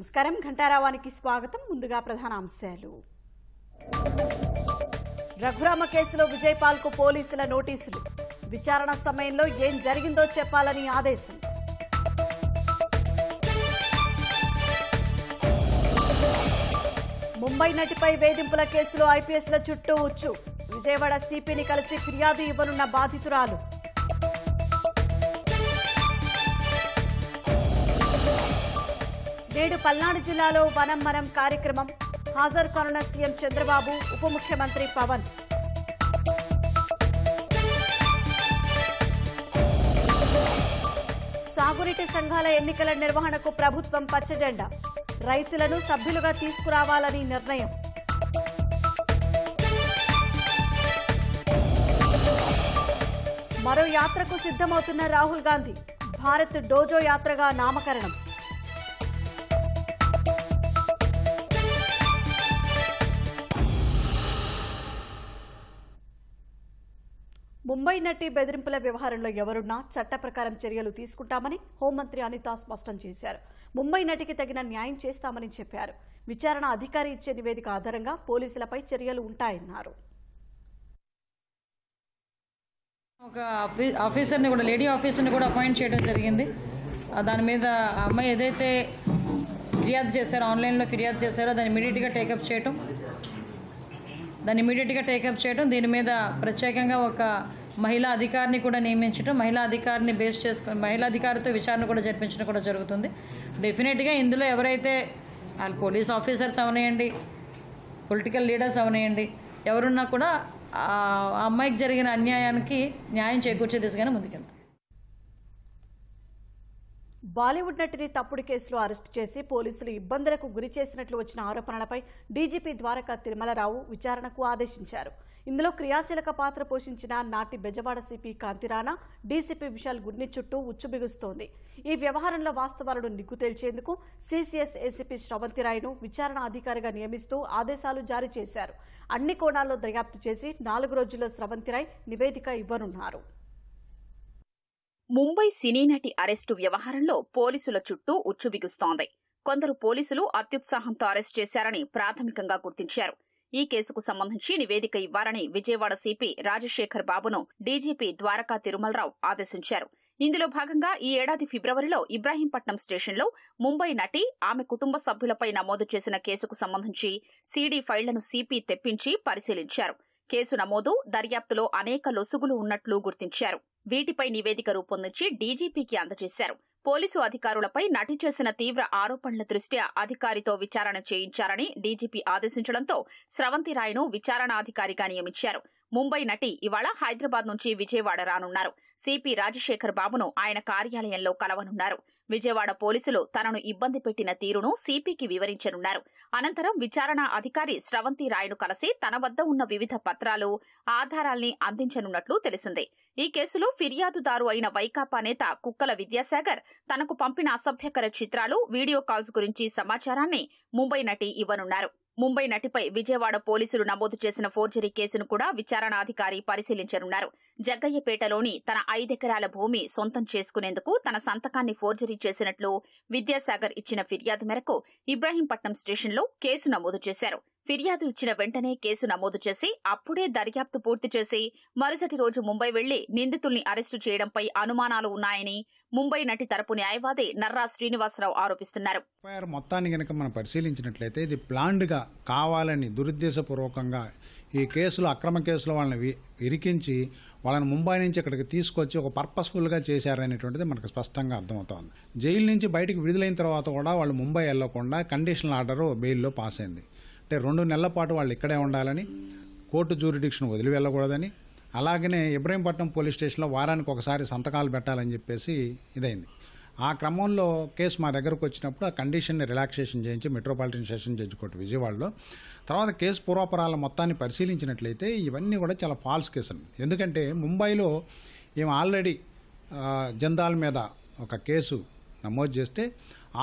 నమస్కారం ఘంటారావానికి స్వాగతం. ముందుగా ప్రధాన అంశాలు. రఘురామ కేసులో విజయపాల్కు పోలీసుల నోటీసులు. విచారణ సమయంలో ఏం జరిగిందో చెప్పాలని ఆదేశం. ముంబై నటిపై వేధింపుల కేసులో ఐపీఎస్ల చుట్టూ ఉచ్చు. విజయవాడ సిపిని కలిసి ఫిర్యాదు ఇవ్వనున్న బాధితురాలు. నేడు పల్నాడు జిల్లాలో వనం మనం కార్యక్రమం. హాజరు కానున్న సీఎం చంద్రబాబు, ఉప ముఖ్యమంత్రి పవన్. సాగునీటి సంఘాల ఎన్నికల నిర్వహణకు ప్రభుత్వం పచ్చజెండా. రైతులను సభ్యులుగా తీసుకురావాలని నిర్ణయం. మరో యాత్రకు సిద్ధమవుతున్న రాహుల్ గాంధీ. భారత్ డోజో యాత్రగా నామకరణం. ముంబై నటి బెదిరింపుల వ్యవహారంలో ఎవరున్నా చట్ట ప్రకారం చర్యలు తీసుకుంటామని హోంమంత్రి అనిత స్పష్టం చేశారు. ముంబై నటికి తగిన న్యాయం చేస్తామని చెప్పారు. విచారణ అధికారి ఇచ్చే నివేదిక ఆధారంగా పోలీసులపై చర్యలు ఉంటాయన్నారు. ఒక ఆఫీసర్ని కూడా లేడీ ఆఫీసర్ని కూడా అపాయింట్ చేయడం జరిగింది. దాని మీద అమ్మాయి ఏదైతే ఫిర్యాదు చేశారో, ఆన్లైన్లో ఫిర్యాదు చేశారో దాన్ని ఇమీడియట్గా టేకప్ చేయడం, దీని మీద ప్రత్యేకంగా ఒక మహిళా అధికారిని కూడా నియమించడం, మహిళా అధికారిని బేస్ చేసుకుని మహిళా అధికారితో విచారణ కూడా జరిపించడం కూడా జరుగుతుంది. డెఫినెట్గా ఇందులో ఎవరైతే వాళ్ళు పోలీస్ ఆఫీసర్స్ అవనేయండి, పొలిటికల్ లీడర్స్ అవనేయండి, ఎవరున్నా కూడా ఆ అమ్మాయికి జరిగిన అన్యాయానికి న్యాయం చేకూర్చే దిశగానే ముందుకెళ్తాం. బాలీవుడ్ నటిని తప్పుడు కేసులో అరెస్టు చేసి పోలీసులు ఇబ్బందులకు గురి చేసినట్లు వచ్చిన ఆరోపణలపై డీజీపీ ద్వారకా తిరుమలరావు విచారణకు ఆదేశించారు. ఇందులో క్రియాశీలక పాత్ర పోషించిన నాటి బెజవాడ సిపి కాంతిరాణా, డీసీపీ విశాల్ గుడ్ని చుట్టూ ఉచ్చు బిగుస్తోంది. ఈ వ్యవహారంలో వాస్తవాలను నిగ్గు తేల్చేందుకు సీసీఎస్ ఏసీపీ శ్రవంతిరాయ్ను విచారణ అధికారిగా నియమిస్తూ ఆదేశాలు జారీ చేశారు. అన్ని కోణాల్లో దర్యాప్తు చేసి 4 రోజుల్లో శ్రవంతిరాయ్ నివేదిక ఇవ్వనున్నారు. ముంబై సినీ నటి అరెస్టు వ్యవహారంలో పోలీసుల చుట్టూ ఉచ్చు బిగుస్తోంది. కొందరు పోలీసులు అత్యుత్సాహంతో అరెస్టు చేశారని ప్రాథమికంగా గుర్తించారు. ఈ కేసుకు సంబంధించి నివేదిక ఇవ్వాలని విజయవాడ సిపి రాజశేఖర్ బాబును డీజీపీ ద్వారకా తిరుమలరావు ఆదేశించారు. ఇందులో భాగంగా ఈ ఏడాది ఫిబ్రవరిలో ఇబ్రాహీంపట్నం స్టేషన్లో ముంబై నటి, ఆమె కుటుంబ సభ్యులపై నమోదు చేసిన కేసుకు సంబంధించి సీడీ ఫైళ్లను సిపి తెప్పించి పరిశీలించారు. కేసు నమోదు, దర్యాప్తులో అనేక లొసుగులు ఉన్నట్లు గుర్తించారు. వీటిపై నివేదిక రూపొందించి డీజీపీకి అందజేశారు. పోలీసు అధికారులపై నటి చేసిన తీవ్ర ఆరోపణల దృష్ట్యా అధికారితో విచారణ చేయించారని డీజీపీ ఆదేశించడంతో శ్రవంతిరాయ్ను విచారణాధికారిగా నియమించారు. ముంబై నటి ఇవాళ హైదరాబాద్ నుంచి విజయవాడ రానున్నారు. సిపి రాజశేఖర్ బాబును ఆయన కార్యాలయంలో కలవనున్నారు. విజయవాడ పోలీసులు తనను ఇబ్బంది పెట్టిన తీరును సిపికి వివరించనున్నారు. అనంతరం విచారణా అధికారి శ్రవంతిరాయ్ను కలిసి తన వద్ద ఉన్న వివిధ పత్రాలు, ఆధారాల్ని అందించనున్నట్లు తెలిసింది. ఈ కేసులో ఫిర్యాదుదారు అయిన వైకాపా నేత కుక్కల విద్యాసాగర్ తనకు పంపిన అసభ్యకర చిత్రాలు, వీడియో కాల్స్ గురించి సమాచారాన్ని ముంబై నటి ఇవ్వనున్నారు. ముంబై నటిపై విజయవాడ పోలీసులు నమోదు చేసిన ఫోర్జరీ కేసును కూడా విచారణాధికారి పరిశీలించనున్నారు. జగ్గయ్యపేటలోని తన 5 ఎకరాల భూమి సొంతం చేసుకునేందుకు తన సంతకాన్ని ఫోర్జరీ చేసినట్లు విద్యాసాగర్ ఇచ్చిన ఫిర్యాదు మేరకు ఇబ్రాహీంపట్నం స్టేషన్లో కేసు నమోదు చేశారు. ఫిర్యాదు ఇచ్చిన వెంటనే కేసు నమోదు చేసి అప్పుడే దర్యాప్తు పూర్తి చేసి మరుసటి రోజు ముంబై వెళ్లి నిందితుల్ని అరెస్టు చేయడంపై అనుమానాలు ఉన్నాయని ముంబై నటి తరపు న్యాయవాది నర్రా శ్రీనివాసరావు ఆరోపిస్తున్నారు. మొత్తాన్ని గనక మనం పరిశీలించినట్లయితే ఇది ప్లాన్డ్గా, కావాలని, దురుద్దేశపూర్వకంగా ఈ కేసులో, అక్రమ కేసులో వాళ్ళని ఇరికించి వాళ్ళని ముంబై నుంచి ఇక్కడికి తీసుకొచ్చి ఒక పర్పస్ఫుల్గా చేశారనేటువంటిది మనకు స్పష్టంగా అర్థమవుతోంది. జైలు నుంచి బయటకు విడుదలైన తర్వాత కూడా వాళ్ళు ముంబై వెళ్లకుండా కండిషనల్ ఆర్డర్ బెయిల్లో పాస్ అయింది. అంటే 2 నెలల పాటు వాళ్ళు ఇక్కడే ఉండాలని, కోర్టు జ్యూరిడిక్షన్ వదిలి వెళ్ళకూడదని, అలాగనే ఇబ్రాహీంపట్నం పోలీస్ స్టేషన్లో వారానికి ఒకసారి సంతకాలు పెట్టాలని చెప్పేసి ఇదైంది. ఆ క్రమంలో కేసు మా దగ్గరకు వచ్చినప్పుడు ఆ కండిషన్ని రిలాక్సేషన్ చేయించి మెట్రోపాలిటన్ సెషన్ జడ్జి కోర్టు విజయవాడలో తర్వాత కేసు పూర్వపరాల మొత్తాన్ని పరిశీలించినట్లయితే ఇవన్నీ కూడా చాలా ఫాల్స్ కేసులు. ఎందుకంటే ముంబైలో ఈమె ఆల్రెడీ జందాల్ మీద ఒక కేసు నమోదు చేస్తే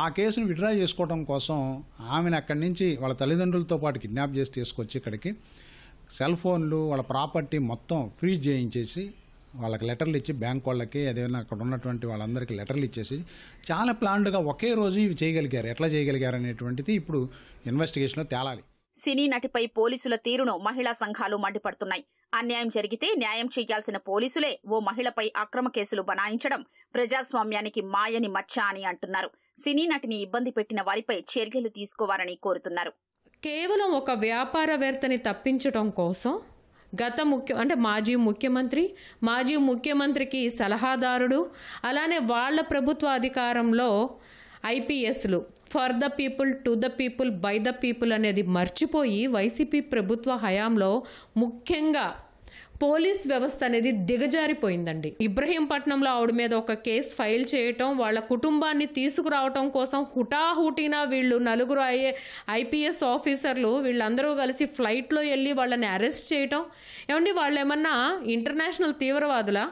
ఆ కేసును విత్డ్రా చేసుకోవడం కోసం ఆమెను అక్కడి నుంచి వాళ్ళ తల్లిదండ్రులతో పాటు కిడ్నాప్ చేసి తీసుకొచ్చి ఇక్కడికి సెల్ ఫోన్లు, వాళ్ళ ప్రాపర్టీ మొత్తం ఫ్రీజ్ చేయించేసి వాళ్ళకి లెటర్లు ఇచ్చి బ్యాంక్ వాళ్ళకి అదేవిధంగా అక్కడ ఉన్నటువంటి వాళ్ళందరికీ లెటర్లు ఇచ్చేసి చాలా ప్లాన్డ్గా ఒకే రోజు ఇవి చేయగలిగారు. ఎట్లా చేయగలిగారు అనేటువంటిది ఇప్పుడు ఇన్వెస్టిగేషన్లో తేలాలి. సినీ నటిపై పోలీసుల తీరును మహిళా సంఘాలు మండిపడుతున్నాయి. అన్యాయం జరిగితే న్యాయం చేయాల్సిన పోలీసులే ఓ మహిళపై అక్రమ కేసులు బనాయించడం ప్రజాస్వామ్యానికి మాయని మచ్చ అని అంటున్నారు. సినీ నటిని ఇబ్బంది పెట్టిన వారిపై చర్యలు తీసుకోవాలని కోరుతున్నారు. కేవలం ఒక వ్యాపారవేత్తని తప్పించడం కోసం మాజీ ముఖ్యమంత్రికి సలహాదారుడు, అలానే వాళ్ళ ప్రభుత్వ అధికారంలో ఐపీఎస్లు for the people, to the people, by the people అనేది మర్చిపోయి వైసీపీ ప్రభుత్వ హయాంలో ముఖ్యంగా పోలీస్ వ్యవస్థ అనేది దిగజారిపోయిందండి. ఇబ్రహీంపట్నంలో ఆవిడ మీద ఒక కేసు ఫైల్ చేయటం, వాళ్ళ కుటుంబాన్ని తీసుకురావటం కోసం హుటాహుటిన వీళ్ళు నలుగురు ఐపీఎస్ ఆఫీసర్లు వీళ్ళందరూ కలిసి ఫ్లైట్లో వెళ్ళి వాళ్ళని అరెస్ట్ చేయటం. ఏమండి, వాళ్ళు ఏమన్నా ఇంటర్నేషనల్ తీవ్రవాదులా,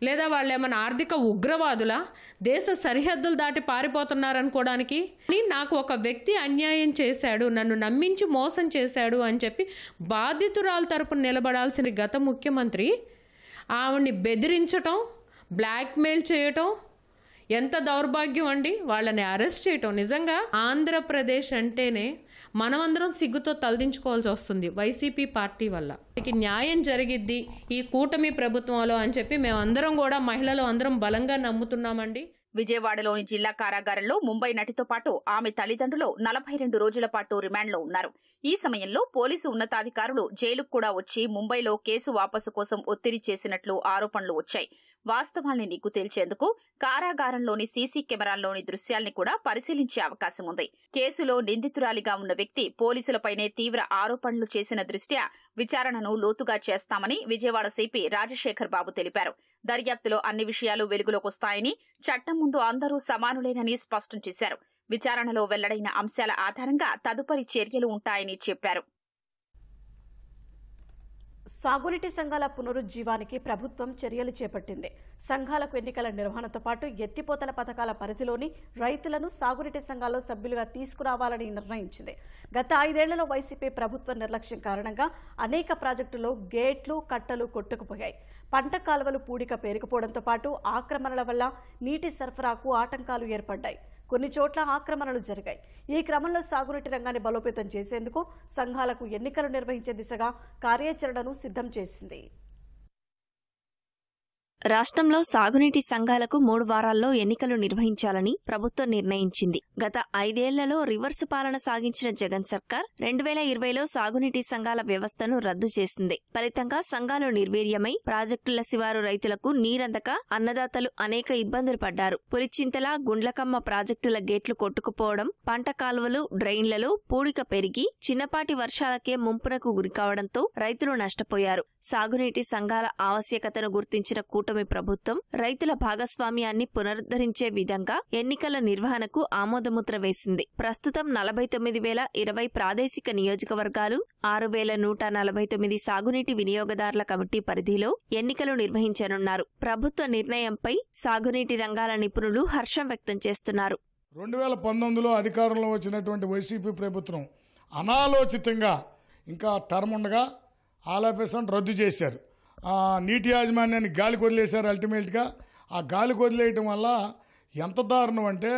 లేదా వాళ్ళు ఏమన్నా ఆర్థిక ఉగ్రవాదులా, దేశ సరిహద్దులు దాటి పారిపోతున్నారనుకోవడానికి? నాకు ఒక వ్యక్తి అన్యాయం చేశాడు, నన్ను నమ్మించి మోసం చేశాడు అని చెప్పి బాధితురాల తరపున నిలబడాల్సిన గత ముఖ్యమంత్రి ఆవిడ్ని బెదిరించటం, బ్లాక్మెయిల్ చేయటం ఎంత దౌర్భాగ్యం అండి. వాళ్ళని అరెస్ట్ చేయటం నిజంగా ఆంధ్రప్రదేశ్ అంటేనే మనమందరం సిగ్గుతో తలదించుకోవాల్సి వస్తుంది వైసీపీ పార్టీ వల్ల. న్యాయం జరిగిద్ది ఈ కూటమి ప్రభుత్వంలో అని చెప్పి మేమందరం కూడా మహిళలు అందరం బలంగా నమ్ముతున్నామండి. విజయవాడలోని జిల్లా కారాగారంలో ముంబై నటితో పాటు ఆమె తల్లిదండ్రులు 42 రోజుల పాటు రిమాండ్లో ఉన్నారు. ఈ సమయంలో పోలీసు ఉన్నతాధికారులు జైలుకు కూడా వచ్చి ముంబైలో కేసు వాపసు కోసం ఒత్తిడి చేసినట్లు ఆరోపణలు వచ్చాయి. వాస్తవాల్ని నిగ్గు తేల్చేందుకు కారాగారంలోని సీసీ కెమెరాల్లోని దృశ్యాల్ని కూడా పరిశీలించే అవకాశం ఉంది. కేసులో నిందితురాలిగా ఉన్న వ్యక్తి పోలీసులపైనే తీవ్ర ఆరోపణలు చేసిన దృష్ట్యా విచారణను లోతుగా చేస్తామని విజయవాడ సిపి రాజశేఖర్ బాబు తెలిపారు. దర్యాప్తులో అన్ని విషయాలు వెలుగులోకొస్తాయని, చట్టం ముందు అందరూ సమానులేనని స్పష్టం చేశారు. విచారణలో వెల్లడైన అంశాల ఆధారంగా తదుపరి చర్యలు ఉంటాయని చెప్పారు. సాగునీటి సంఘాల పునరుజ్జీవానికి ప్రభుత్వం చర్యలు చేపట్టింది. సంఘాలకు ఎన్నికల నిర్వహణతో పాటు ఎత్తిపోతల పథకాల పరిధిలోని రైతులను సాగునీటి సంఘాల్లో సభ్యులుగా తీసుకురావాలని నిర్ణయించింది. గత 5 ఏళ్లలో వైసీపీ ప్రభుత్వ నిర్లక్ష్యం కారణంగా అనేక ప్రాజెక్టుల్లో గేట్లు, కట్టలు కొట్టుకుపోయాయి. పంట కాలువలు పూడిక పేరుకుపోవడంతో పాటు ఆక్రమణల వల్ల నీటి సరఫరాకు ఆటంకాలు ఏర్పడ్డాయి. కొన్ని చోట్ల ఆక్రమణలు జరిగాయి. ఈ క్రమంలో సాగునీటి రంగాన్ని బలోపేతం చేసేందుకు సంఘాలకు ఎన్నికలు నిర్వహించే దిశగా కార్యాచరణను సిద్ధం చేసింది. రాష్ట్రంలో సాగునీటి సంఘాలకు 3 వారాల్లో ఎన్నికలు నిర్వహించాలని ప్రభుత్వం నిర్ణయించింది. గత 5 ఏళ్లలో రివర్స్ పాలన సాగించిన జగన్ సర్కార్ 2020లో సాగునీటి సంఘాల వ్యవస్థను రద్దు చేసింది. ఫలితంగా సంఘాలు నిర్వీర్యమై ప్రాజెక్టుల శివారు రైతులకు నీరందక అన్నదాతలు అనేక ఇబ్బందులు పడ్డారు. పులిచింతల, గుండ్లకమ్మ ప్రాజెక్టుల గేట్లు కొట్టుకుపోవడం, పంట కాలువలు, డ్రైన్లలో పూడిక పెరిగి చిన్నపాటి వర్షాలకే ముంపునకు గురికావడంతో రైతులు నష్టపోయారు. సాగునీటి సంఘాల ఆవశ్యకతను గుర్తించిన కూటమి ప్రభుత్వం రైతుల భాగస్వామ్యాన్ని పునరుద్ధరించే విధంగా ఎన్నికల నిర్వహణకు ఆమోదముద్ర వేసింది. ప్రస్తుతం 49,020 ప్రాదేశిక నియోజకవర్గాలు, 6,149 సాగునీటి వినియోగదారుల కమిటీ పరిధిలో ఎన్నికలు నిర్వహించనున్నారు. ప్రభుత్వ నిర్ణయంపై సాగునీటి రంగాల నిపుణులు హర్షం వ్యక్తం చేస్తున్నారు. 2019లో అధికారంలో వచ్చినటువంటి వైసీపీ ప్రభుత్వం అనాలోచితంగా ఇంకా టర్మ్ ఉండగా ఆల్ రద్దు చేశారు. నీటి యాజమాన్యాన్ని గాలికి వదిలేశారు. అల్టిమేట్గా ఆ గాలికి వదిలేయటం వల్ల ఎంత దారుణం అంటే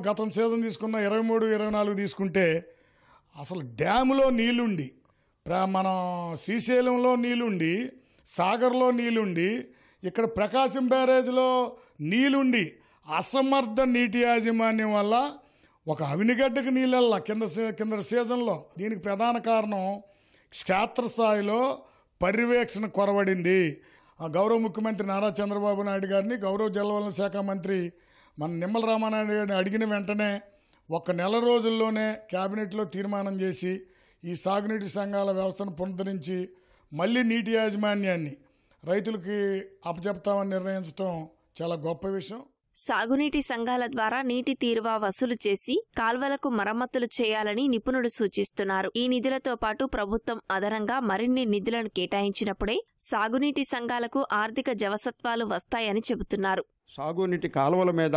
గతం సీజన్ తీసుకున్న 23, 24 తీసుకుంటే అసలు డ్యాములో నీళ్లుండి, మన శ్రీశైలంలో నీళ్లుండి, సాగర్లో నీళ్లుండి, ఇక్కడ ప్రకాశం బ్యారేజ్లో నీళ్లుండి అసమర్థ నీటి యాజమాన్యం వల్ల ఒక అవినిగడ్డకు నీళ్ళల్లా కింద సీజన్లో. దీనికి ప్రధాన కారణం క్షేత్రస్థాయిలో పర్యవేక్షణ కొరవడింది. గౌరవ ముఖ్యమంత్రి నారా చంద్రబాబు నాయుడు గారిని, గౌరవ జలవనరుల శాఖ మంత్రి మన నిమ్మల రామానాయుడు గారిని అడిగిన వెంటనే 1 నెల రోజుల్లోనే కేబినెట్లో తీర్మానం చేసి ఈ సాగునీటి సంఘాల వ్యవస్థను పునరుద్ధరించి మళ్ళీ నీటి యాజమాన్యాన్ని రైతులకి అప్పచెప్తామని నిర్ణయించడం చాలా గొప్ప విషయం. సాగునీటి సంఘాల ద్వారా నీటి తీరువా వసూలు చేసి కాల్వలకు మరమ్మతులు చేయాలని నిపుణులు సూచిస్తున్నారు. ఈ నిధులతో పాటు ప్రభుత్వం అదనంగా మరిన్ని నిధులను కేటాయించినప్పుడే సాగునీటి సంఘాలకు ఆర్థిక జవసత్వాలు వస్తాయని చెబుతున్నారు. సాగునీటి కాలువల మీద,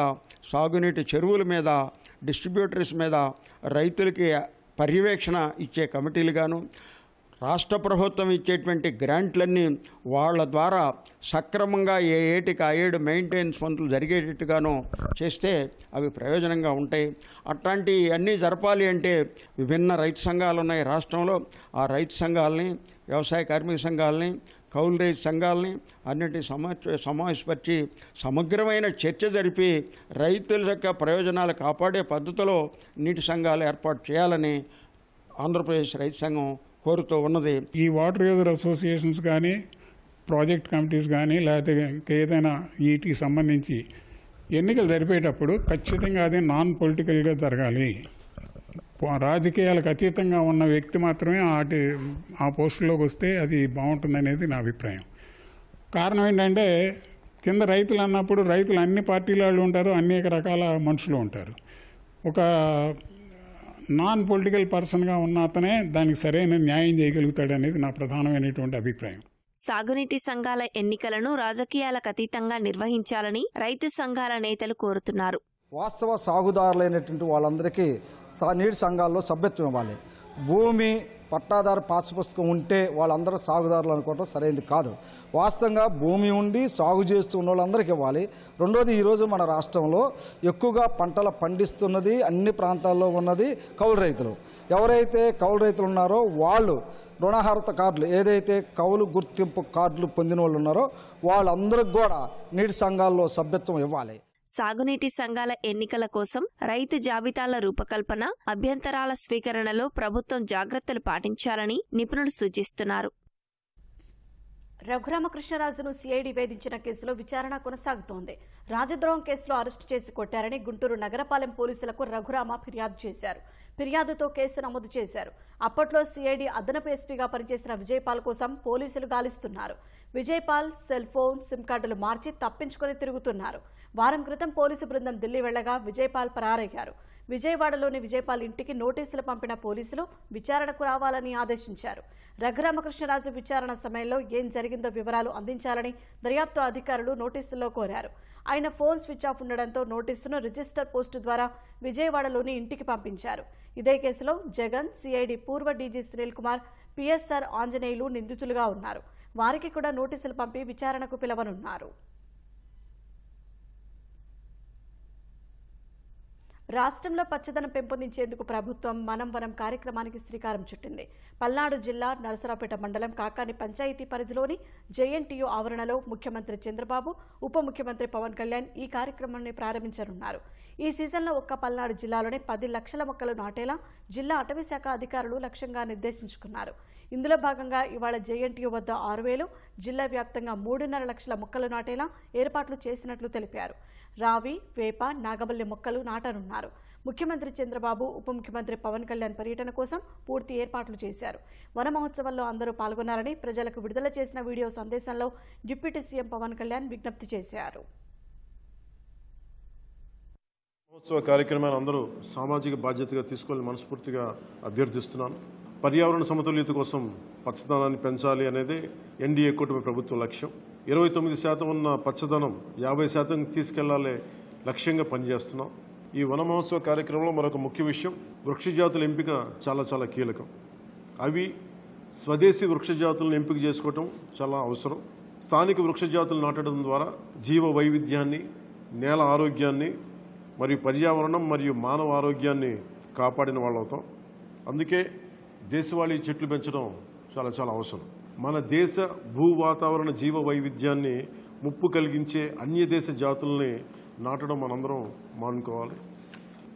సాగునీటి చెరువుల మీద, డిస్ట్రిబ్యూటర్స్ మీద రైతులకి పర్యవేక్షణ ఇచ్చే కమిటీలుగాను, రాష్ట్ర ప్రభుత్వం ఇచ్చేటువంటి గ్రాంట్లన్నీ వాళ్ళ ద్వారా సక్రమంగా ఏ ఏటికి ఆ ఏడు మెయింటెనెన్స్ పనులు జరిగేటట్టుగానో చేస్తే అవి ప్రయోజనంగా ఉంటాయి. అట్లాంటి అన్నీ జరపాలి అంటే విభిన్న రైతు సంఘాలు ఉన్నాయి రాష్ట్రంలో. ఆ రైతు సంఘాలని, వ్యవసాయ కార్మిక సంఘాలని, కౌలు రైతు సంఘాలని అన్నింటి సమావేశపరిచి సమగ్రమైన చర్చ జరిపి రైతుల యొక్క ప్రయోజనాలు కాపాడే పద్ధతిలో నీటి సంఘాలు ఏర్పాటు చేయాలని ఆంధ్రప్రదేశ్ రైతు సంఘం కోరుతూ ఉన్నది. ఈ వాటర్ యూజర్ అసోసియేషన్స్ కానీ, ప్రాజెక్ట్ కమిటీస్ కానీ, లేకపోతే ఇంకేదైనా వీటికి సంబంధించి ఎన్నికలు జరిపేటప్పుడు ఖచ్చితంగా అది నాన్ పొలిటికల్గా జరగాలి. రాజకీయాలకు అతీతంగా ఉన్న వ్యక్తి మాత్రమే ఆ పోస్టులోకి వస్తే అది బాగుంటుందనేది నా అభిప్రాయం. కారణం ఏంటంటే కింద రైతులు అన్నప్పుడు రైతులు అన్ని పార్టీల వాళ్ళు ఉంటారు, అనేక రకాల మనుషులు ఉంటారు. ఒక నాన్ పొలిటికల్ పర్సన్గా ఉన్న అతనే దానికి సరైన న్యాయం చేయగలుగుతాడు అనేది నా ప్రధానమైనటువంటి అభిప్రాయం. సాగునీటి సంఘాల ఎన్నికలను రాజకీయాలకు అతీతంగా నిర్వహించాలని రైతు సంఘాల నేతలు కోరుతున్నారు. వాస్తవ సాగుదారులైనటువంటి వాళ్ళందరికీ నీటి సంఘాల్లో సభ్యత్వం ఇవ్వాలి. భూమి పట్టాదారు పాస్ పుస్తకం ఉంటే వాళ్ళందరూ సాగుదారులు అనుకోవటం సరైనది కాదు. వాస్తవంగా భూమి ఉండి సాగు చేస్తూ ఉన్న వాళ్ళందరికీ ఇవ్వాలి. రెండోది, ఈరోజు మన రాష్ట్రంలో ఎక్కువగా పంటలు పండిస్తున్నది అన్ని ప్రాంతాల్లో ఉన్నది కౌలు రైతులు. ఎవరైతే కౌలు రైతులు ఉన్నారో వాళ్ళు రుణార్హత కార్డులు, ఏదైతే కౌలు గుర్తింపు కార్డులు పొందిన వాళ్ళు ఉన్నారో వాళ్ళందరికీ కూడా నీటి సంఘాల్లో సభ్యత్వం ఇవ్వాలి. సాగునీటి సంఘాల ఎన్నికల కోసం రైతు జాబితాల రూపకల్పన, అభ్యంతరాల స్వీకరణలో ప్రభుత్వం జాగ్రత్తలు పాటించాలని నిపుణులు సూచిస్తున్నారు. రఘురామకృష్ణరాజును సిఐడి వేధించిన కేసులో విచారణ కొనసాగుతోంది. రాజద్రోహం కేసులో అరెస్టు చేసి కొట్టారని గుంటూరు నగరపాలెం పోలీసులకు రఘురామ ఫిర్యాదు చేశారు. ఫిర్యాదుతో కేసు నమోదు చేశారు. అప్పట్లో సిఐడి అదనపు ఎస్పీగా పనిచేసిన విజయపాల్ కోసం పోలీసులు గాలిస్తున్నారు. విజయపాల్ సెల్ ఫోన్, సిమ్ కార్డులు మార్చి తప్పించుకొని తిరుగుతున్నారు. వారం క్రితం పోలీసు బృందం ఢిల్లీ వెళ్లగా విజయపాల్ పరారయ్యారు. విజయవాడలోని విజయపాల్ ఇంటికి నోటీసులు పంపిన పోలీసులు విచారణకు రావాలని ఆదేశించారు. రఘురామకృష్ణరాజు విచారణ సమయంలో ఏం జరిగిందో వివరాలు అందించాలని దర్యాప్తు అధికారులు నోటీసుల్లో కోరారు. ఆయన ఫోన్ స్విచ్ ఆఫ్ ఉండడంతో నోటీసును రిజిస్టర్ పోస్టు ద్వారా విజయవాడలోని ఇంటికి పంపించారు. ఇదే కేసులో జగన్, సిఐడి పూర్వ డీజీ సునీల్ కుమార్, పిఎస్ఆర్ ఆంజనేయులు నిందితులుగా ఉన్నారు. వారికి కూడా నోటీసులు పంపి విచారణకు పిలవనున్నారు. రాష్ట్రంలో పచ్చదనం పెంపొందించేందుకు ప్రభుత్వం మనం వనం కార్యక్రమానికి శ్రీకారం చుట్టింది. పల్నాడు జిల్లా నరసరావుపేట మండలం కాకాని పంచాయతీ పరిధిలోని జేఎన్టీయూ ఆవరణలో ముఖ్యమంత్రి చంద్రబాబు, ఉప ముఖ్యమంత్రి పవన్ కళ్యాణ్ ఈ కార్యక్రమాన్ని ప్రారంభించనున్నారు. ఈ సీజన్లో ఒక్క పల్నాడు జిల్లాలోనే 10 లక్షల మొక్కలు నాటేలా జిల్లా అటవీ శాఖ అధికారులు లక్ష్యంగా నిర్దేశించుకున్నారు. ఇందులో భాగంగా ఇవాళ జేఎన్టీయూ వద్ద 6,000, జిల్లా వ్యాప్తంగా 3.5 లక్షల మొక్కలు నాటేలా ఏర్పాట్లు చేసినట్లు తెలిపారు. రావి, వేప, నాగబల్లి మొక్కలు నాటనున్నారు. ముఖ్యమంత్రి చంద్రబాబు, ఉప ముఖ్యమంత్రి పవన్ కళ్యాణ్ పర్యటన కోసం పూర్తి ఏర్పాట్లు చేశారు. వన మహోత్సవంలో అందరూ పాల్గొన్నారని ప్రజలకు విడుదల చేసిన వీడియో సందేశంలో డిప్యూటీ సీఎం పవన్ కళ్యాణ్ విజ్ఞప్తి చేశారు. మహోత్సవ కార్యక్రమాన్ని అందరూ సామాజిక బాధ్యతగా తీసుకోవాలని మనస్ఫూర్తిగా అభ్యర్థిస్తున్నాను. పర్యావరణ సమతుల్యత కోసం పచ్చదనాన్ని పెంచాలి అనేది ఎన్డీఏ కూటమి ప్రభుత్వ లక్ష్యం. 29% ఉన్న పచ్చదనం 50% తీసుకెళ్లాలే లక్ష్యంగా పనిచేస్తున్నాం. ఈ వన మహోత్సవ కార్యక్రమంలో మరొక ముఖ్య విషయం, వృక్ష జాతుల ఎంపిక చాలా కీలకం. అవి స్వదేశీ వృక్ష జాతులను ఎంపిక చేసుకోవటం చాలా అవసరం. స్థానిక వృక్ష జాతులు నాటడం ద్వారా జీవ వైవిధ్యాన్ని, నేల ఆరోగ్యాన్ని మరియు పర్యావరణం మరియు మానవ ఆరోగ్యాన్ని కాపాడిన వాళ్ళు అవుతాం. అందుకే దేశవాళీ చెట్లు పెంచడం చాలా అవసరం. మన దేశ భూ వాతావరణ జీవ వైవిధ్యాన్ని ముప్పు కలిగించే అన్య దేశ జాతుల్ని నాటడం మనందరం మానుకోవాలి.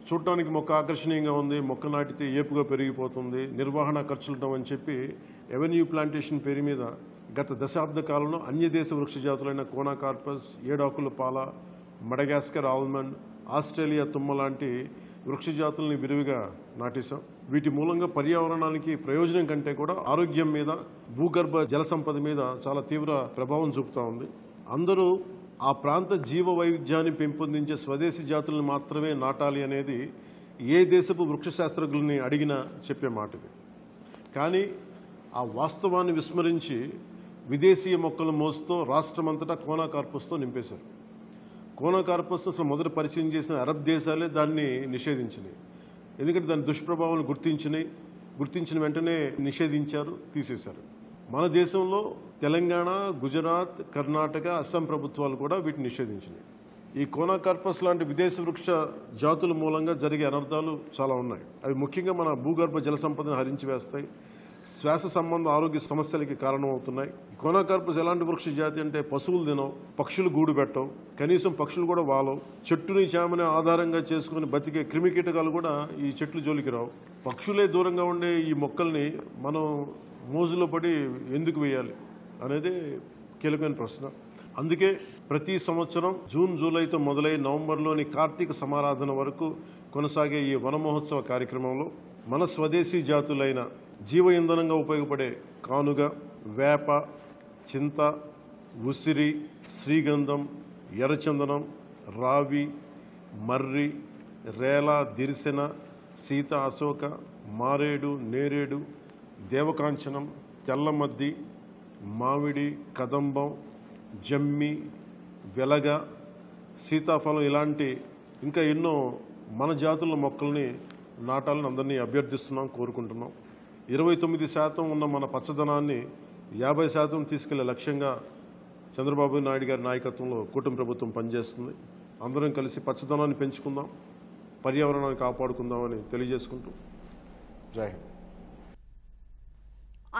చూడటానికి మొక్క ఆకర్షణీయంగా ఉంది, మొక్క నాటితే ఏపుగా పెరిగిపోతుంది, నిర్వహణ ఖర్చులుంటాం అని చెప్పి ఎవెన్యూ ప్లాంటేషన్ పేరు మీద గత దశాబ్ద కాలంలో అన్య దేశ వృక్ష జాతులైన కోనాకార్పస్, ఏడాకుల పాల, మడగాస్కర్ ఆల్మండ్, ఆస్ట్రేలియా తుమ్మ లాంటి వృక్ష జాతుల్ని విరివిగా నాటేశాం. వీటి మూలంగా పర్యావరణానికి ప్రయోజనం కంటే కూడా ఆరోగ్యం మీద, భూగర్భ జల సంపద మీద చాలా తీవ్ర ప్రభావం చూపుతా ఉంది. అందరూ ఆ ప్రాంత జీవ వైవిధ్యాన్ని పెంపొందించే స్వదేశీ జాతులను మాత్రమే నాటాలి అనేది ఏ దేశపు వృక్ష శాస్త్రజ్ఞుల్ని అడిగినా చెప్పే మాట ఇది. కానీ ఆ వాస్తవాన్ని విస్మరించి విదేశీయ మొక్కల మోసుతో రాష్ట్రమంతటా కోనాకార్పస్తో నింపేశారు. కోనాకార్పస్ అసలు మొదట పరిచయం చేసిన అరబ్ దేశాలే దాన్ని నిషేధించినాయి. ఎందుకంటే దాని దుష్ప్రభావాలను గుర్తించినాయి. గుర్తించిన వెంటనే నిషేధించారు, తీసేశారు. మన దేశంలో తెలంగాణ, గుజరాత్, కర్ణాటక, అస్సాం ప్రభుత్వాలు కూడా వీటిని నిషేధించినాయి. ఈ కోనాకార్పస్ లాంటి విదేశ వృక్ష జాతుల మూలంగా జరిగే అనర్థాలు చాలా ఉన్నాయి. అవి ముఖ్యంగా మన భూగర్భ జల సంపదను హరించి వేస్తాయి, శ్వాస సంబంధ ఆరోగ్య సమస్యలకి కారణమవుతున్నాయి. కోనాకార్పస్ ఎలాంటి వృక్ష జాతి అంటే పశువులు తినవు, పక్షులు గూడు పెట్టవు, కనీసం పక్షులు కూడా వాలవు. చెట్టుని చేమని ఆధారంగా చేసుకుని బతికే క్రిమికీటకాలు కూడా ఈ చెట్లు జోలికి రావు. పక్షులే దూరంగా ఉండే ఈ మొక్కల్ని మనం మోజులో పడి ఎందుకు వేయాలి అనేది కీలకమైన ప్రశ్న. అందుకే ప్రతి సంవత్సరం జూన్, జూలైతో మొదలై నవంబర్లోని కార్తీక సమారాధన వరకు కొనసాగే ఈ వన మహోత్సవ కార్యక్రమంలో మన స్వదేశీ జాతులైన జీవ ఇంధనంగా ఉపయోగపడే కానుగ, వేప, చింత, ఉసిరి, శ్రీగంధం, ఎర్రచందనం, రావి, మర్రి, రేల, దిరిసెన, సీత, అశోక, మారేడు, నేరేడు, దేవకాంచనం, తెల్లమద్ది, మామిడి, కదంబం, జమ్మి, వెలగ, సీతాఫలం ఇలాంటి ఇంకా ఎన్నో మన జాతుల మొక్కల్ని నాటాలని అందరినీ అభ్యర్థిస్తున్నాం, కోరుకుంటున్నాం. 29% ఉన్న మన పచ్చదనాన్ని 50% తీసుకెళ్లే లక్ష్యంగా చంద్రబాబు నాయుడు గారి నాయకత్వంలో కూటమి ప్రభుత్వం పనిచేస్తుంది. అందరం కలిసి పచ్చదనాన్ని పెంచుకుందాం, పర్యావరణాన్ని కాపాడుకుందామని తెలియజేసుకుంటూ జై హింద్.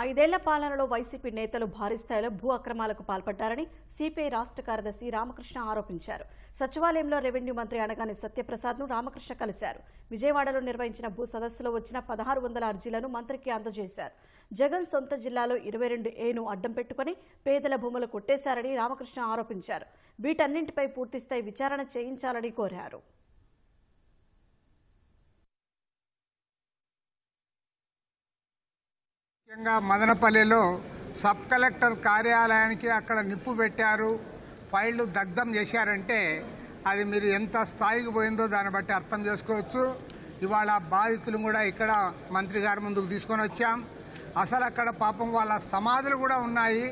5 ఏళ్ల పాలనలో వైసీపీ నేతలు భారీ స్థాయిలో భూ అక్రమాలకు పాల్పడ్డారని సిపిఐ రాష్ట్ర కార్యదర్శి రామకృష్ణ ఆరోపించారు. సచివాలయంలో రెవెన్యూ మంత్రి అనగాని సత్యప్రసాద్ను రామకృష్ణ కలిశారు. విజయవాడలో నిర్వహించిన భూ సదస్సులో వచ్చిన 1600 అర్జీలను మంత్రికి అందజేశారు. జగన్ సొంత జిల్లాలో 22A అడ్డం పెట్టుకుని పేదల భూములు కొట్టేశారని రామకృష్ణ ఆరోపించారు. వీటన్నింటిపై పూర్తిస్థాయి విచారణ చేయించాలని కోరారు. ముఖ్యంగా మదనపల్లిలో సబ్ కలెక్టర్ కార్యాలయానికి అక్కడ నిప్పు పెట్టారు, ఫైళ్లు దగ్ధం చేశారంటే అది మీరు ఎంత స్థాయికి పోయిందో దాన్ని బట్టి అర్థం చేసుకోవచ్చు. ఇవాళ బాధితులు కూడా ఇక్కడ మంత్రి గారి ముందుకు తీసుకొని వచ్చాం. అసలు అక్కడ పాపం వాళ్ళ సమాధులు కూడా ఉన్నాయి,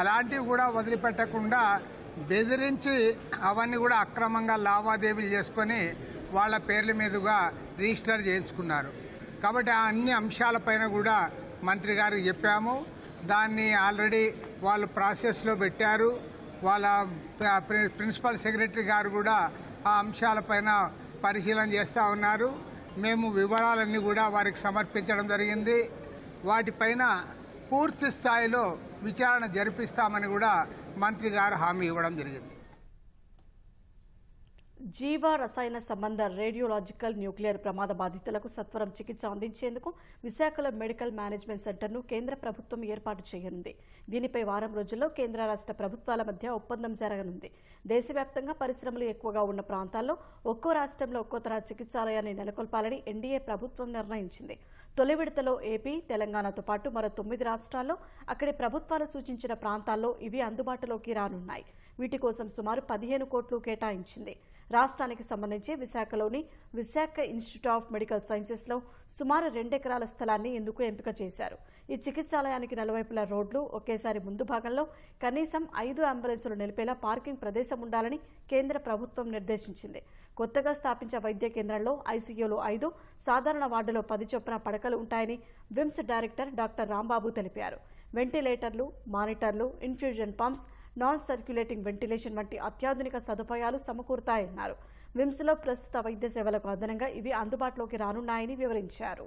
అలాంటివి కూడా వదిలిపెట్టకుండా బెదిరించి అవన్నీ కూడా అక్రమంగా లావాదేవీలు చేసుకొని వాళ్ళ పేర్ల మీదుగా రిజిస్టర్ చేయించుకున్నారు. కాబట్టి ఆ అన్ని అంశాలపైన కూడా మంత్రి గారికి చెప్పాము. దాన్ని ఆల్రెడీ వాళ్ళు ప్రాసెస్లో పెట్టారు. వాళ్ళ ప్రిన్సిపల్ సెక్రటరీ గారు కూడా ఆ అంశాలపైన పరిశీలన చేస్తూ ఉన్నారు. మేము వివరాలన్నీ కూడా వారికి సమర్పించడం జరిగింది. వాటిపైన పూర్తి స్థాయిలో విచారణ జరిపిస్తామని కూడా మంత్రి గారు హామీ ఇవ్వడం జరిగింది. జీవ రసాయన సంబంధ రేడియోలాజికల్ న్యూక్లియర్ ప్రమాద బాధితులకు సత్వరం చికిత్స అందించేందుకు విశాఖలో మెడికల్ మేనేజ్మెంట్ సెంటర్ను కేంద్ర ప్రభుత్వం ఏర్పాటు చేయనుంది. దీనిపై వారం రోజుల్లో కేంద్ర రాష్ట్ర ప్రభుత్వాల మధ్య ఒప్పందం జరగనుంది. దేశవ్యాప్తంగా పరిశ్రమలు ఎక్కువగా ఉన్న ప్రాంతాల్లో ఒక్కో రాష్ట్రంలో ఒక్కో తరహా చికిత్సాలయాన్ని నెలకొల్పాలని ఎన్డీఏ ప్రభుత్వం నిర్ణయించింది. తొలి విడతలో ఏపీ, తెలంగాణతో పాటు మరో 9 రాష్ట్రాల్లో అక్కడి ప్రభుత్వాలు సూచించిన ప్రాంతాల్లో ఇవి అందుబాటులోకి రానున్నాయి. వీటి కోసం సుమారు 15 కోట్లు కేటాయించింది. రాష్ట్రానికి సంబంధించి విశాఖలోని విశాఖ ఇన్స్టిట్యూట్ ఆఫ్ మెడికల్ సైన్సెస్లో సుమారు 2 ఎకరాల స్థలాన్ని ఇందుకు ఎంపిక చేశారు. ఈ చికిత్సాలయానికి నలువైపులా రోడ్లు, ఒకేసారి ముందు భాగంలో కనీసం 5 అంబులెన్సులు నిలిపేలా పార్కింగ్ ప్రదేశం ఉండాలని కేంద్ర ప్రభుత్వం నిర్దేశించింది. కొత్తగా స్థాపించే వైద్య కేంద్రంలో ఐసీయూలో 5, సాధారణ వార్డులో 10 చొప్పున పడకలు ఉంటాయని విమ్స్ డైరెక్టర్ డాక్టర్ రాంబాబు తెలిపారు. వెంటిలేటర్లు, మానిటర్లు, infusion pumps, non circulating ventilation వంటి అత్యాధునిక సదుపాయాలు సమకూరుతాయన్నారు. విమ్స్లో ప్రస్తుత వైద్య సేవలకు అదనంగా ఇవి అందుబాటులోకి రానున్నాయని వివరించారు.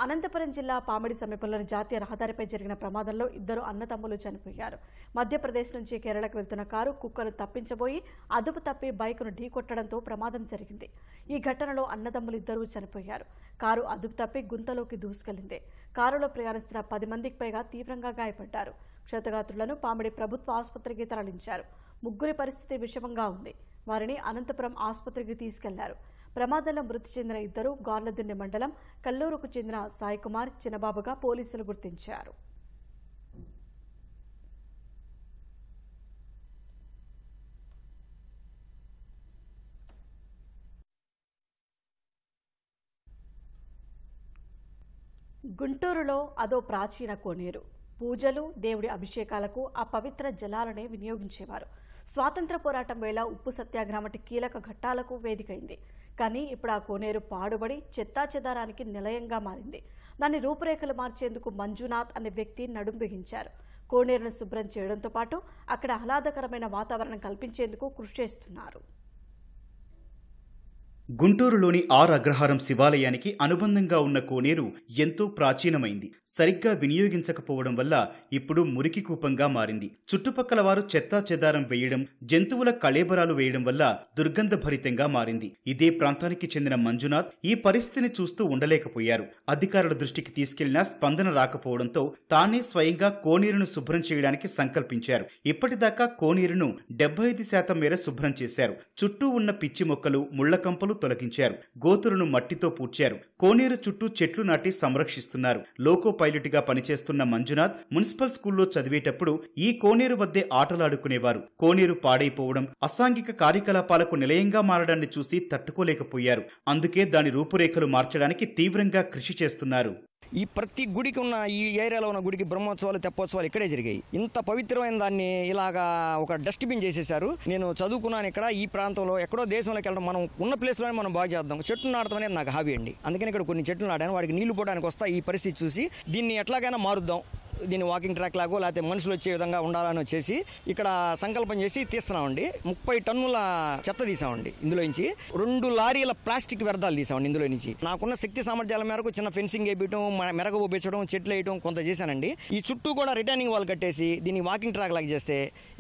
అనంతపురం జిల్లా పామిడి సమీపంలోని జాతీయ రహదారిపై జరిగిన ప్రమాదంలో 2 అన్నదమ్ములు చనిపోయారు. మధ్యప్రదేశ్ నుంచి కేరళకు వెళ్తున్న కారు కుక్కను తప్పించబోయి అదుపు తప్పి బైకును ఢీకొట్టడంతో ప్రమాదం జరిగింది. ఈ ఘటనలో అన్నదమ్ములు 2 చనిపోయారు. కారు అదుపు తప్పి గుంతలోకి దూసుకెళ్లింది. కారులో ప్రయాణిస్తున్న 10 మందికి పైగా తీవ్రంగా గాయపడ్డారు. క్షతగాత్రులను పామిడి ప్రభుత్వ ఆసుపత్రికి తరలించారు. 3 పరిస్థితి విషమంగా ఉంది. వారిని అనంతపురం ఆసుపత్రికి తీసుకెళ్లారు. ప్రమాదంలో మృతి చెందిన 2 గార్లదిన్నె మండలం కల్లూరుకు చెందిన సాయి కుమార్, చిన్నబాబుగా పోలీసులు గుర్తించారు. గుంటూరులో అదో ప్రాచీన కోనేరు. పూజలు, దేవుడి అభిషేకాలకు ఆ పవిత్ర జలాలనే వినియోగించేవారు. స్వాతంత్ర పోరాటం వేళ ఉప్పు సత్యాగ్రహం వంటి కీలక ఘట్టాలకు వేదికైంది. కానీ ఇప్పుడు ఆ కోనేరు పాడుబడి చెత్తాచెదారానికి నిలయంగా మారింది. దాని రూపురేఖలు మార్చేందుకు మంజునాథ్ అనే వ్యక్తి నడుం బిగించారు. కోనేరును శుభ్రం చేయడంతో పాటు అక్కడ ఆహ్లాదకరమైన వాతావరణం కల్పించేందుకు కృషి చేస్తున్నారు. గుంటూరులోని ఆర్ అగ్రహారం శివాలయానికి అనుబంధంగా ఉన్న కోనేరు ఎంతో ప్రాచీనమైంది. సరిగ్గా వినియోగించకపోవడం వల్ల ఇప్పుడు మురికి కూపంగా మారింది. చుట్టుపక్కల వారు చెత్తా చెదారం వేయడం, జంతువుల కళేబరాలు వేయడం వల్ల దుర్గంధభరితంగా మారింది. ఇదే ప్రాంతానికి చెందిన మంజునాథ్ ఈ పరిస్థితిని చూస్తూ ఉండలేకపోయారు. అధికారుల దృష్టికి తీసుకెళ్లినా స్పందన రాకపోవడంతో తానే స్వయంగా కోనేరును శుభ్రం చేయడానికి సంకల్పించారు. ఇప్పటిదాకా కోనేరును 75% మేర శుభ్రం చేశారు. చుట్టూ ఉన్న పిచ్చి మొక్కలు, ముళ్ల కంపలు తొలగించారు. గోతులను మట్టితో పూడ్చారు. కోనేరు చుట్టూ చెట్లు నాటి సంరక్షిస్తున్నారు. లోకో పైలట్ గా పనిచేస్తున్న మంజునాథ్ మున్సిపల్ స్కూల్లో చదివేటప్పుడు ఈ కోనేరు వద్దే ఆటలాడుకునేవారు. కోనేరు పాడైపోవడం, అసాంఘిక కార్యకలాపాలకు నిలయంగా మారడాన్ని చూసి తట్టుకోలేకపోయారు. అందుకే దాని రూపురేఖలు మార్చడానికి తీవ్రంగా కృషి చేస్తున్నారు. ఈ ప్రతి గుడికి ఉన్న ఈ ఏరియాలో ఉన్న గుడికి బ్రహ్మోత్సవాలు, తెప్పోత్సవాలు ఇక్కడే జరిగాయి. ఇంత పవిత్రమైన దాన్ని ఇలాగా ఒక డస్ట్బిన్ చేసేశారు. నేను చదువుకున్నాను ఇక్కడ ఈ ప్రాంతంలో. ఎక్కడో దేశంలోకి వెళ్ళడం, మనం ఉన్న ప్లేస్లోనే మనం బాగా చేద్దాం. చెట్లు నాటడం అనేది నాకు హాబీ అండి. అందుకని ఇక్కడ కొన్ని చెట్లు నాటాను. వాడికి నీళ్లు పోవడానికి వస్తా. ఈ పరిస్థితి చూసి దీన్ని ఎట్లాగైనా మారుద్దాం, దీన్ని వాకింగ్ ట్రాక్ లాగో లేకపోతే మనుషులు వచ్చే విధంగా ఉండాలని వచ్చేసి ఇక్కడ సంకల్పం చేసి తీస్తున్నామండి. 30 టన్నుల చెత్త తీసామండి. ఇందులో నుంచి 2 లారీల ప్లాస్టిక్ వ్యర్థాలు తీసామండి. ఇందులో నుంచి నాకున్న శక్తి సామర్థ్యాల మేరకు చిన్న ఫెన్సింగ్ వేయటం, మెరగ పెంచడం, చెట్లు వేయటం కొంత చేశానండి. ఈ చుట్టూ కూడా రిటర్నింగ్ వాల్ కట్టేసి దీన్ని వాకింగ్ ట్రాక్ లాగా చేస్తే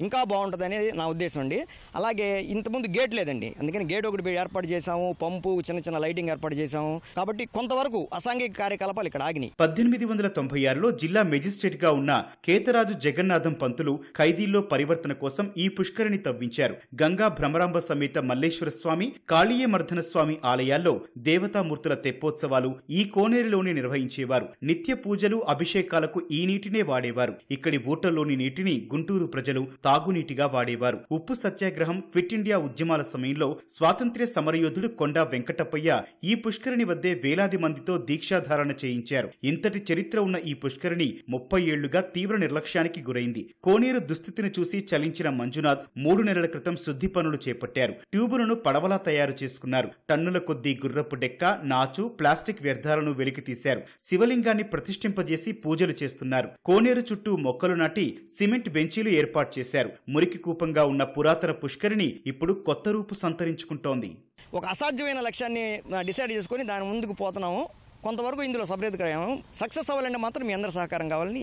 ఇంకా బాగుంటుంది అనేది నా ఉద్దేశం అండి. అలాగే ఇంతకుముందు గేట్ లేదండి, అందుకని గేట్ ఒకటి ఏర్పాటు చేశాము. పంపు, చిన్న చిన్న లైటింగ్ ఏర్పాటు చేశాము. కాబట్టి కొంతవరకు అసాంఘిక కార్యకలాపాలు ఇక్కడ ఆగినాయి. 1896లో జిల్లా మెజిస్ట్రేట్ గా ఉన్న కేతరాజు జగన్నాథం పంతులు ఖైదీల్లో పరివర్తన కోసం ఈ పుష్కరిణి తవ్వించారు. గంగా భ్రమరాంబ సమేత మల్లేశ్వర స్వామి, కాళీయ మర్దన స్వామి ఆలయాల్లో దేవతామూర్తుల తెప్పోత్సవాలు ఈ కోనేరులోనే నిర్వహించేవారు. నిత్య పూజలు, అభిషేకాలకు ఈ నీటినే వాడేవారు. ఇక్కడి ఊటల్లోని నీటిని గుంటూరు ప్రజలు తాగునీటిగా వాడేవారు. ఉప్పు సత్యాగ్రహం, క్విట్ ఇండియా ఉద్యమాల సమయంలో స్వాతంత్ర్య సమరయోధుడు కొండా వెంకటప్పయ్య ఈ పుష్కరిణి వద్దే వేలాది మందితో దీక్షాధారణ చేయించారు. ఇంతటి చరిత్ర ఉన్న ఈ పుష్కరిణి 30 ఏళ్లుగా తీవ్ర నిర్లక్ష్యానికి గురైంది. కోనేరు దుస్థితిని చూసి చలించిన మంజునాథ్ 3 నెలల క్రితం శుద్ధి పనులు చేపట్టారు. ట్యూబులను పడవలా తయారు చేసుకున్నారు. టన్నుల కొద్దీ గుర్రపు డెక్క, నాచు, ప్లాస్టిక్ వ్యర్థాలను వెలికి తీశారు. శివలింగాన్ని ప్రతిష్ఠింపజేసి పూజలు చేస్తున్నారు. కోనేరు చుట్టూ మొక్కలు నాటి సిమెంట్ బెంచీలు ఏర్పాటు చేశారు. మురికి కూపంగా ఉన్న పురాతన పుష్కరిణి ఇప్పుడు కొత్త రూపు సంతరించుకుంటోంది. ఒక అసాధ్యమైన లక్ష్యాన్ని డిసైడ్ చేసుకుని దాని ముందుకు పోతున్నాము. కొంతవరకు ఇందులో సఫలీకరమయ్యాము. సక్సెస్ అవ్వాలంటే మాత్రం మీ అందరి సహకారం కావాలని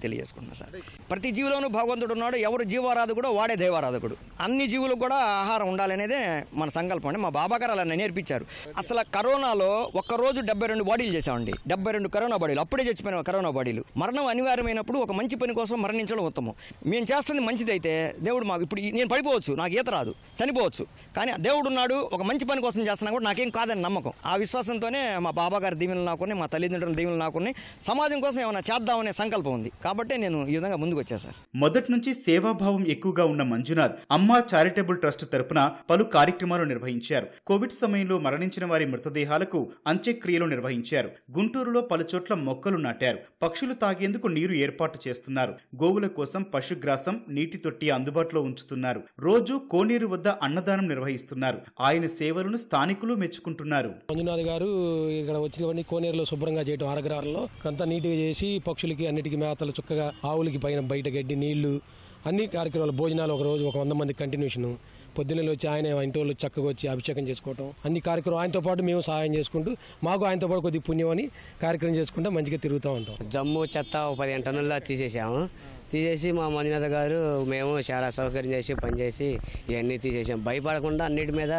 తెలియజేసుకుంటున్నాను సార్. ప్రతి జీవిలోనూ భగవంతుడు ఉన్నాడు. ఎవరు జీవారాధకుడో వాడే దైవారాధకుడు. అన్ని జీవులకు కూడా ఆహారం ఉండాలనేదే మన సంకల్పం అండి. మా బాబాగారు అలా నేర్పించారు. అసలు కరోనాలో ఒక్కరోజు 72 బాడీలు చేసామండి. 72 కరోనా బాడీలు. అప్పుడే చచ్చిపోయిన కరోనా బాడీలు. మరణం అనివార్యమైనప్పుడు ఒక మంచి పని కోసం మరణించడం ఉత్తమం. మేము చేస్తుంది మంచిదైతే దేవుడు మాకు, ఇప్పుడు నేను పడిపోవచ్చు, నాకు ఈత రాదు, చనిపోవచ్చు, కానీ దేవుడు ఉన్నాడు, ఒక మంచి పని కోసం చేస్తున్నా కూడా నాకేం కాదని నమ్మకం. ఆ విశ్వాసంతోనే మా బాబాగారి దీవెనలు నాకుని, మా తల్లిదండ్రుల దీవెనలు నాకుని, సమాజం కోసం ఏమైనా చేద్దామనే సంకల్పం ఉంది. కాబట్టి నేను ఈ విధంగా ముందుకు వచ్చాను సార్. మొదటి నుంచి సేవాభావం ఎక్కువగా ఉన్న మంజునాథ్ అమ్మా చారిటబుల్ ట్రస్ట్ తరపున పలు కార్యక్రమాలు నిర్వహించారు. కోవిడ్ సమయంలో మరణించిన వారి మృతదేహాలకు అంత్యక్రియలు నిర్వహించారు. గుంటూరులో పలుచోట్ల మొక్కలు నాటారు. పక్షులు తాగేందుకు నీరు ఏర్పాటు చేస్తున్నారు. గోవుల కోసం పశుగ్రాసం, నీటి తొట్టి అందుబాటులో ఉంచుతున్నారు. రోజు కోనేరు వద్ద అన్నదానం నిర్వహిస్తున్నారు. ఆయన సేవలను స్థానికులు మెచ్చుకుంటున్నారు. మంజునాథ్ గారు ఇక్కడ వచ్చినవన్నీ కోనేరులో శుభ్రంగా చేయడం, అరగ్రహారంలో అంతా నీట్గా చేసి పక్షులకి అన్నిటికీ మేతలు, చక్కగా ఆవులకి పైన బయట గడ్డి, నీళ్లు, అన్ని కార్యక్రమాలు, భోజనాలు ఒక రోజు 100 మంది కంటిన్యూషన్. పొద్దున్నెలు వచ్చి ఆయన ఇంటి వాళ్ళు చక్కగా వచ్చి అభిషేకం చేసుకోవటం, అన్ని కార్యక్రమం ఆయనతో పాటు మేము సహాయం చేసుకుంటూ, మాకు ఆయనతో పాటు కొద్దిగా పుణ్యం అని కార్యక్రమం చేసుకుంటూ మంచిగా తిరుగుతూ ఉంటాం. జమ్ము చెత్త 15 టన్నుల్లో తీసేసాము. తీసేసి మా మంజునాథ్ గారు మేము చాలా సౌకర్యం చేసి పనిచేసి ఇవన్నీ తీసేసాం. భయపడకుండా అన్నిటి మీద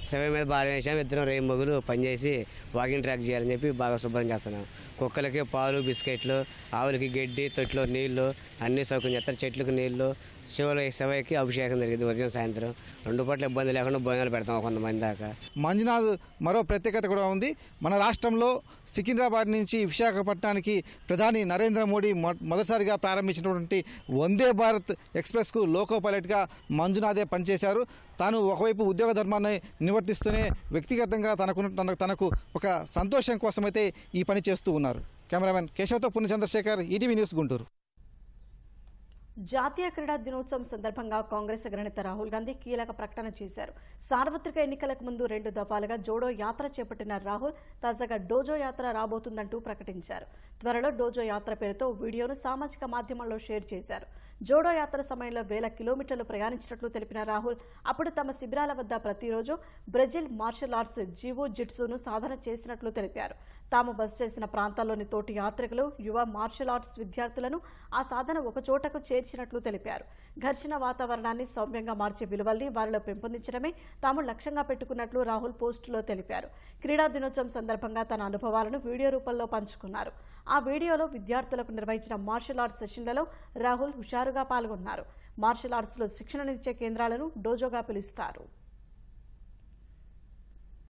శవం మీద భారం వేసాం. ఇద్దరం రేపు మొగులు పనిచేసి వాకింగ్ ట్రాక్ చేయాలని చెప్పి బాగా శుభ్రం చేస్తున్నాం. కుక్కలకి పాలు, బిస్కెట్లు, ఆవులకి గడ్డి, తొట్టిలో నీళ్లు అన్ని సౌకర్యం చేస్తారు. చెట్లకు నీళ్లు, శివకి అభిషేకం జరిగింది ఉదయం సాయంత్రం. 2 పూట్ల ఇబ్బంది లేకుండా భోజనాలు పెడతాం 100 మంది దాకా. మంజునాథ్ మరో ప్రత్యేకత కూడా ఉంది. మన రాష్ట్రంలో సికింద్రాబాద్ నుంచి విశాఖపట్నానికి ప్రధాని నరేంద్ర మోడీ మొదటిసారిగా ప్రారంభించినటువంటి వందే భారత్ ఎక్స్ప్రెస్కు లోకో పైలట్గా మంజునాథే పనిచేశారు. తాను ఒకవైపు ఉద్యోగ ధర్మాన్ని నివర్తిస్తూనే వ్యక్తిగతంగా తనకు ఒక సంతోషం కోసమైతే ఈ పని చేస్తూ ఉన్నారు. కెమెరామెన్ కేశవ్తో పూర్ణ చంద్రశేఖర్, ఈటీవీ న్యూస్, గుంటూరు. జాతీయ క్రీడా దినోత్సవం సందర్భంగా కాంగ్రెస్ అగ్రనేత రాహుల్ గాంధీ కీలక ప్రకటన చేశారు. సార్వత్రిక ఎన్నికలకు ముందు 2 దఫాలుగా జోడో యాత్ర చేపట్టిన రాహుల్ తాజాగా డోజో యాత్ర రాబోతుందంటూ ప్రకటించారు. త్వరలో డోజో యాత్ర పేరుతో వీడియోను సామాజిక మాధ్యమాల్లో షేర్ చేశారు. జోడో యాత్ర సమయంలో 1000 కిలోమీటర్లు ప్రయాణించినట్లు తెలిపిన రాహుల్ అప్పుడు తమ శిబిరాల వద్ద ప్రతిరోజు బ్రెజిల్ మార్షల్ ఆర్ట్స్ జివో జిట్సును సాధన చేసినట్లు తెలిపారు. తాము బస చేసిన ప్రాంతాల్లోని తోటి యాత్రికులు, యువ మార్షల్ ఆర్ట్స్ విద్యార్థులను ఆ సాధన ఒక చోటకు చేర్చినట్లు తెలిపారు. ఘర్షణ వాతావరణాన్ని సౌమ్యంగా మార్చే విలువల్ని వారిలో పెంపొందించడమే తాము లక్ష్యంగా పెట్టుకున్నట్లు రాహుల్ పోస్టులో తెలిపారు. క్రీడా దినోత్సవం సందర్భంగా తన అనుభవాలను వీడియో రూపంలో పంచుకున్నారు. ఆ వీడియోలో విద్యార్థులకు నిర్వహించిన మార్షల్ ఆర్ట్స్ సెషన్లలో రాహుల్ హుషారుగా పాల్గొన్నారు. మార్షల్ ఆర్ట్స్లో శిక్షణనిచ్చే కేంద్రాలను డోజోగా పిలుస్తారు.